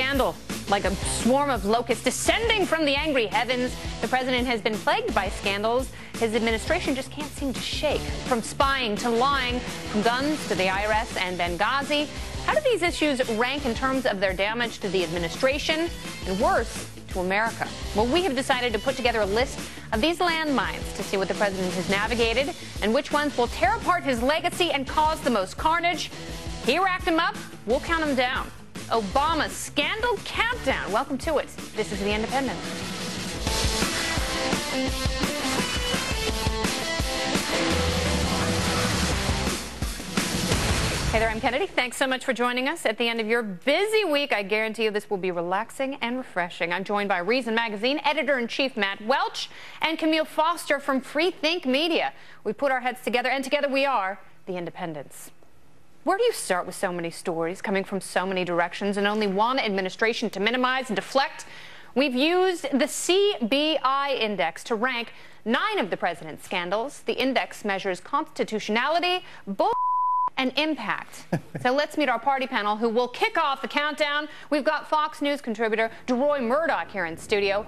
scandal. Like a swarm of locusts descending from the angry heavens, the president has been plagued by scandals his administration just can't seem to shake. From spying to lying, from guns to the IRS and Benghazi. How do these issues rank in terms of their damage to the administration and, worse, to America? Well, we have decided to put together a list of these landmines to see what the president has navigated and which ones will tear apart his legacy and cause the most carnage. He racked them up. We'll count them down. Obama's Scandal Countdown. Welcome to it. This is The Independent. Hey there, I'm Kennedy. Thanks so much for joining us at the end of your busy week. I guarantee you this will be relaxing and refreshing. I'm joined by Reason Magazine editor-in-chief Matt Welch and Camille Foster from Free Think Media. We put our heads together, and together we are The Independents. Where do you start with so many stories coming from so many directions and only one administration to minimize and deflect? We've used the CBI index to rank 9 of the president's scandals. The index measures constitutionality, bull, and impact. So let's meet our party panel who will kick off the countdown. We've got Fox News contributor DeRoy Murdoch here in studio.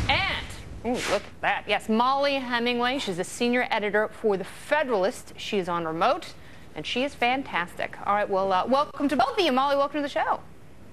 And, ooh, look at that. Yes, Mollie Hemingway. She's a senior editor for The Federalist. She's on remote, and she is fantastic. All right, well, welcome to both of you. Mollie, welcome to the show.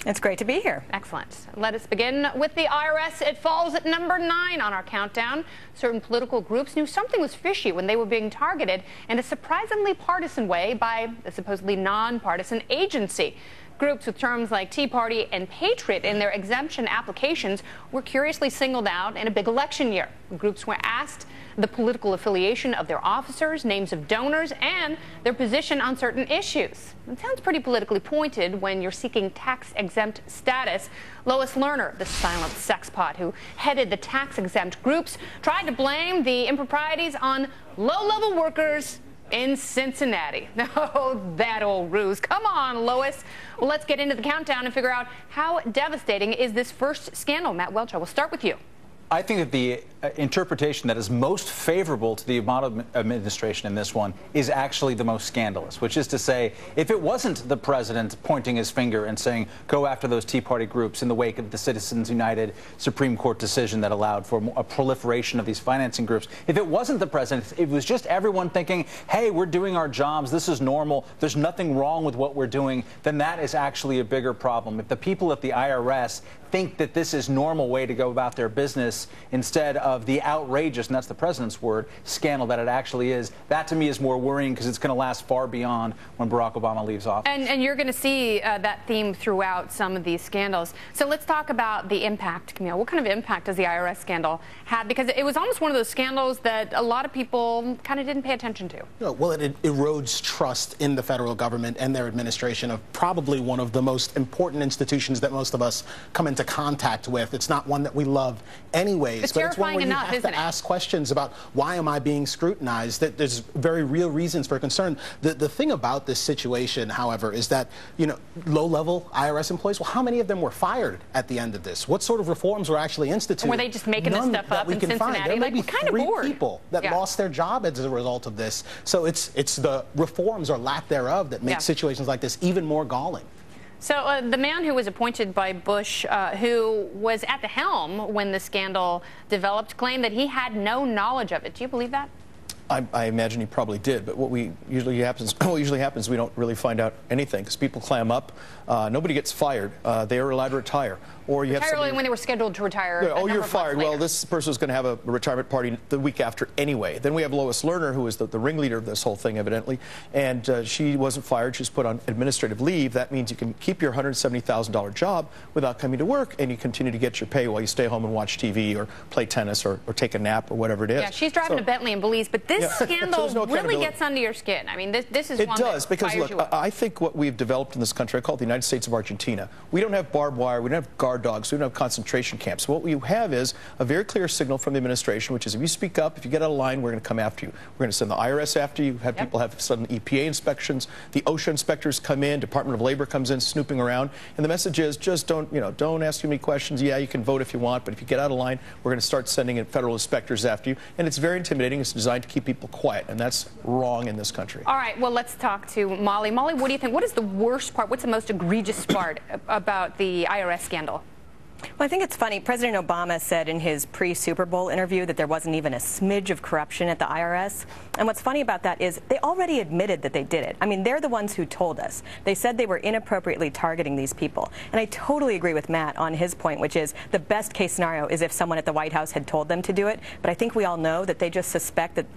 It's great to be here. Excellent. Let us begin with the IRS. It falls at number 9 on our countdown. Certain political groups knew something was fishy when they were being targeted in a surprisingly partisan way by a supposedly nonpartisan agency. Groups with terms like Tea Party and Patriot in their exemption applications were curiously singled out in a big election year. Groups were asked the political affiliation of their officers, names of donors, and their position on certain issues. It sounds pretty politically pointed when you're seeking tax-exempt status. Lois Lerner, the silent sexpot who headed the tax-exempt groups, tried to blame the improprieties on low-level workers in Cincinnati. Oh, that old ruse. Come on, Lois. Well, let's get into the countdown and figure out how devastating is this first scandal. Matt Welch, I will start with you. I think that the interpretation that is most favorable to the Obama administration in this one is actually the most scandalous, which is to say, if it wasn't the president pointing his finger and saying, go after those Tea Party groups in the wake of the Citizens United Supreme Court decision that allowed for a proliferation of these financing groups, if it wasn't the president, it was just everyone thinking, hey, we're doing our jobs, this is normal, there's nothing wrong with what we're doing, then that is actually a bigger problem. If the people at the IRS think that this is normal way to go about their business instead of the outrageous, and that's the president's word, scandal that it actually is, that to me is more worrying because it's going to last far beyond when Barack Obama leaves office. And you're going to see that theme throughout some of these scandals. So let's talk about the impact, Camille. What kind of impact does the IRS scandal have? Because it was almost one of those scandals that a lot of people kind of didn't pay attention to. Well, it erodes trust in the federal government and their administration of probably one of the most important institutions that most of us come into contact with. It's not one that we love anyways, it's but it's one where you enough, have to ask questions about why am I being scrutinized. That there's very real reasons for concern. The thing about this situation, however, is that, you know, low-level IRS employees, well, how many of them were fired at the end of this? What sort of reforms were actually instituted? Were they just making this stuff up in Cincinnati? There may be kind of 3 bored. people that lost their job as a result of this. So it's the reforms or lack thereof that make situations like this even more galling. So the man who was appointed by Bush, who was at the helm when the scandal developed, claimed that he had no knowledge of it. Do you believe that? I imagine he probably did, but what usually happens, we don't really find out anything because people clam up. Nobody gets fired. They are allowed to retire. Or you have somebody when they were scheduled to retire. Yeah, oh, you're fired. Well, this person was going to have a retirement party the week after anyway. Then we have Lois Lerner, who is the ringleader of this whole thing, evidently, and she wasn't fired. She was put on administrative leave. That means you can keep your $170,000 job without coming to work, and you continue to get your pay while you stay home and watch TV or play tennis or take a nap or whatever it is. Yeah, she's driving a Bentley in Belize, but this scandal really gets under your skin. I mean, this is one does, that because look, you up. I think what we've developed in this country, I call it the United States of Argentina. We don't have barbed wire, we don't have guard dogs, we don't have concentration camps. What we have is a very clear signal from the administration, which is if you speak up, if you get out of line, we're going to come after you. We're going to send the IRS after you, have people have sudden EPA inspections, the OSHA inspectors come in, Department of Labor comes in snooping around, and the message is just don't ask too many questions. Yeah, you can vote if you want, but if you get out of line, we're going to start sending in federal inspectors after you. And it's very intimidating. It's designed to keep keep people quiet, and that's wrong in this country. All right, well, let's talk to Molly. Molly, what do you think? What is the worst part? What's the most egregious part about the IRS scandal? Well, I think it's funny. President Obama said in his pre-Super Bowl interview that there wasn't even a smidge of corruption at the IRS. And what's funny about that is they already admitted that they did it. I mean, they're the ones who told us. They said they were inappropriately targeting these people. And I totally agree with Matt on his point, which is the best case scenario is if someone at the White House had told them to do it. But I think we all know that they just suspect that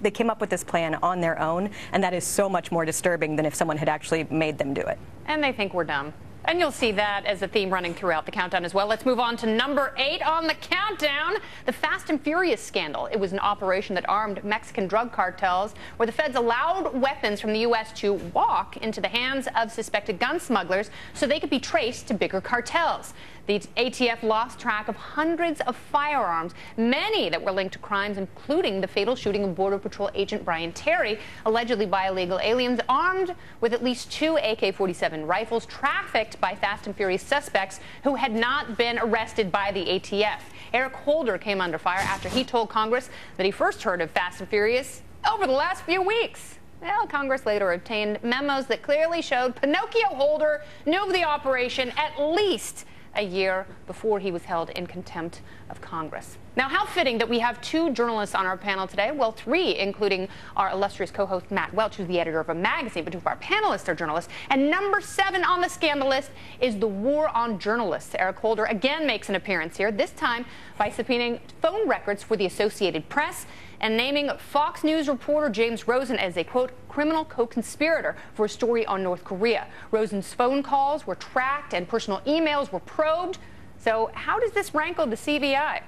they came up with this plan on their own. And that is so much more disturbing than if someone had actually made them do it. And they think we're dumb. And you'll see that as a theme running throughout the countdown as well. Let's move on to number 8 on the countdown, the Fast and Furious scandal. It was an operation that armed Mexican drug cartels where the feds allowed weapons from the U.S. to walk into the hands of suspected gun smugglers so they could be traced to bigger cartels. The ATF lost track of hundreds of firearms, many that were linked to crimes, including the fatal shooting of Border Patrol agent Brian Terry, allegedly by illegal aliens, armed with at least 2 AK-47 rifles, trafficked by Fast and Furious suspects who had not been arrested by the ATF. Eric Holder came under fire after he told Congress that he first heard of Fast and Furious over the last few weeks. Well, Congress later obtained memos that clearly showed Pinocchio Holder knew of the operation at least a year before he was held in contempt of Congress. Now, how fitting that we have 2 journalists on our panel today. Well, 3, including our illustrious co-host Matt Welch, who's the editor of a magazine, but 2 of our panelists are journalists. And number 7 on the scandal list is the war on journalists. Eric Holder again makes an appearance here, this time by subpoenaing phone records for the Associated Press and naming Fox News reporter James Rosen as a, quote, criminal co-conspirator for a story on North Korea. Rosen's phone calls were tracked and personal emails were probed. So how does this rankle the CBI?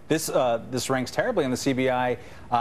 This ranks terribly in the CBI,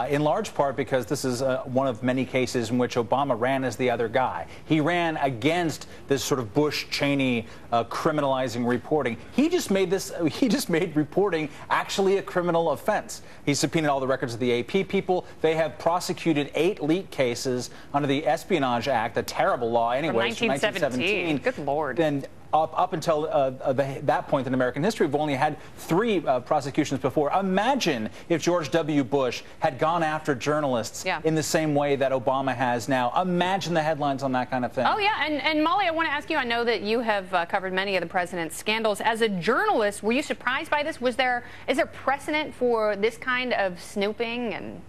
in large part because this is one of many cases in which Obama ran as the other guy. He ran against this sort of Bush-Cheney criminalizing reporting. He just made reporting actually a criminal offense. He subpoenaed all the records of the AP people. They have prosecuted 8 leak cases under the Espionage Act, a terrible law anyway, from 1917. Good Lord. Then up until that point in American history, we've only had 3 prosecutions before. Imagine if George W. Bush had gone after journalists in the same way that Obama has now. Imagine the headlines on that kind of thing. Oh, yeah. And Molly, I want to ask you, I know that you have covered many of the president's scandals. As a journalist, were you surprised by this? Is there precedent for this kind of snooping and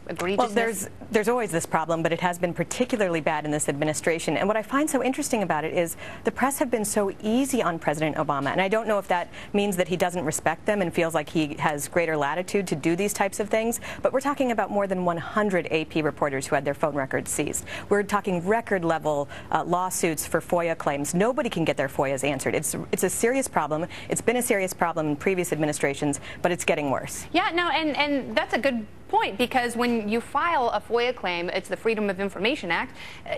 egregiousness? Well, there's always this problem, but it has been particularly bad in this administration. And what I find so interesting about it is the press have been so easy on President Obama. And I don't know if that means that he doesn't respect them and feels like he has greater latitude to do these types of things. But we're talking about more than 100 AP reporters who had their phone records seized. We're talking record-level lawsuits for FOIA claims. Nobody can get their FOIAs answered. It's a serious problem. It's been a serious problem in previous administrations, but it's getting worse. Yeah, no, and that's a good point, because when you file a FOIA claim, it's the Freedom of Information Act,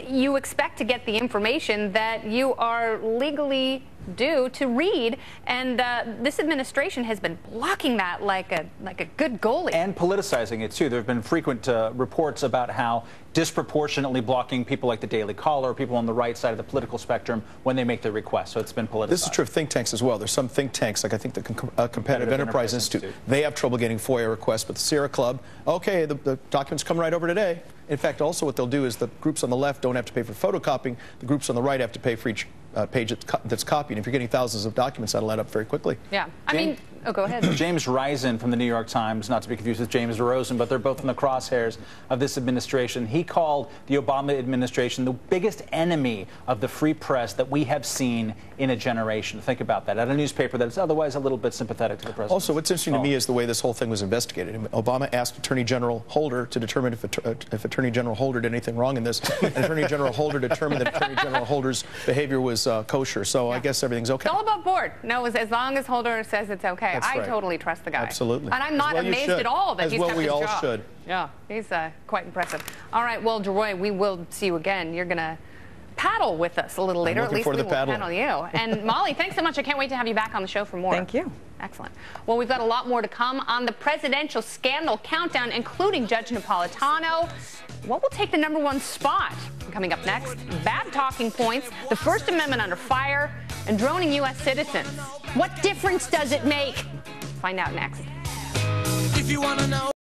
you expect to get the information that you are legally due to read, and this administration has been blocking that like a good goalie. And politicizing it, too. There have been frequent reports about how disproportionately blocking people like the Daily Caller, people on the right side of the political spectrum, when they make their requests. So it's been politicized. This is true of think tanks as well. There's some think tanks, like I think the Competitive Enterprise Institute. They have trouble getting FOIA requests, but the Sierra Club, okay, the documents come right over today. In fact, also what they'll do is the groups on the left don't have to pay for photocopying. The groups on the right have to pay for each page that's copied. If you're getting thousands of documents, that'll add up very quickly. Yeah. I mean, oh, go ahead. James Risen from the New York Times, not to be confused with James Rosen, but they're both in the crosshairs of this administration. He called the Obama administration the biggest enemy of the free press that we have seen in a generation. Think about that. At a newspaper that is otherwise a little bit sympathetic to the president. Also, what's interesting to me is the way this whole thing was investigated. Obama asked Attorney General Holder to determine if Attorney General Holder did anything wrong in this. And Attorney General Holder determined that Attorney General Holder's behavior was kosher. So I guess everything's okay. It's all above board. No, as long as Holder says it's okay. That's right. I totally trust the guy. Absolutely. And I'm not amazed at all that he's kept his job. As well we all should. Yeah, he's quite impressive. All right, well, Jeroy, we will see you again. You're going to paddle with us a little later. I'm at least we will paddle. Paddle you. And Molly, thanks so much. I can't wait to have you back on the show for more. Thank you. Excellent. Well, we've got a lot more to come on the presidential scandal countdown, including Judge Napolitano. What will take the #1 spot? Coming up next, bad talking points, the First Amendment under fire, and droning U.S. citizens. What difference does it make? Find out next. If you want to know.